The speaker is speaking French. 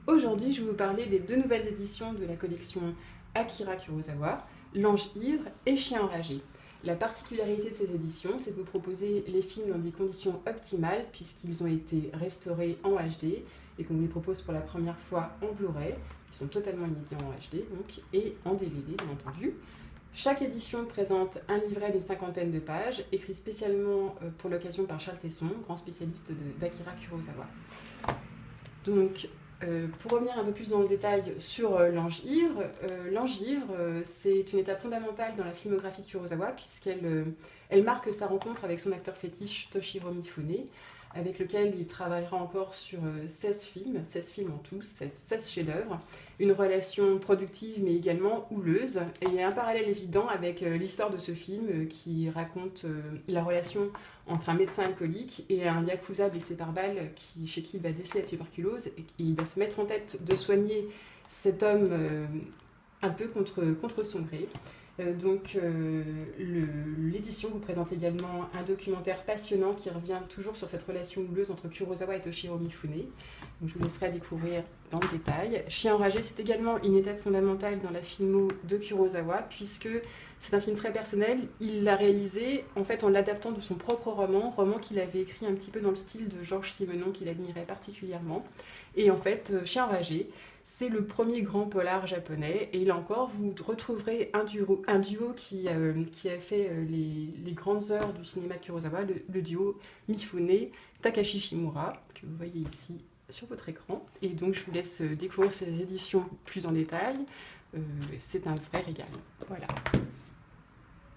Aujourd'hui, je vais vous parler des deux nouvelles éditions de la collection Akira Kurosawa, L'Ange ivre et Chien enragé. La particularité de ces éditions, c'est de vous proposer les films dans des conditions optimales puisqu'ils ont été restaurés en HD et qu'on vous les propose pour la première fois en Blu-ray. Ils sont totalement inédits en HD donc, et en DVD bien entendu. Chaque édition présente un livret d'une cinquantaine de pages, écrit spécialement pour l'occasion par Charles Tesson, grand spécialiste d'Akira Kurosawa. Donc, pour revenir un peu plus dans le détail sur L'Ange ivre, c'est une étape fondamentale dans la filmographie de Kurosawa puisqu'elle marque sa rencontre avec son acteur fétiche Toshiro Mifune, avec lequel il travaillera encore sur 16 films en tout, 16 chefs-d'œuvre, une relation productive mais également houleuse. Et il y a un parallèle évident avec l'histoire de ce film qui raconte la relation entre un médecin alcoolique et un yakuza blessé par balle chez qui il va déceler la tuberculose et il va se mettre en tête de soigner cet homme un peu contre son gré. L'édition vous présente également un documentaire passionnant qui revient toujours sur cette relation houleuse entre Kurosawa et Toshiro Mifune. Donc, je vous laisserai découvrir dans le détail. Chien enragé, c'est également une étape fondamentale dans la filmo de Kurosawa puisque c'est un film très personnel. Il l'a réalisé en fait en l'adaptant de son propre roman qu'il avait écrit un petit peu dans le style de Georges Simenon qu'il admirait particulièrement. Et en fait, Chien enragé, c'est le premier grand polar japonais. Et là encore, vous retrouverez un duo qui a fait les grandes heures du cinéma de Kurosawa, le duo Mifune-Takashi Shimura, que vous voyez ici sur votre écran. Et donc, je vous laisse découvrir ces éditions plus en détail. C'est un vrai régal. Voilà.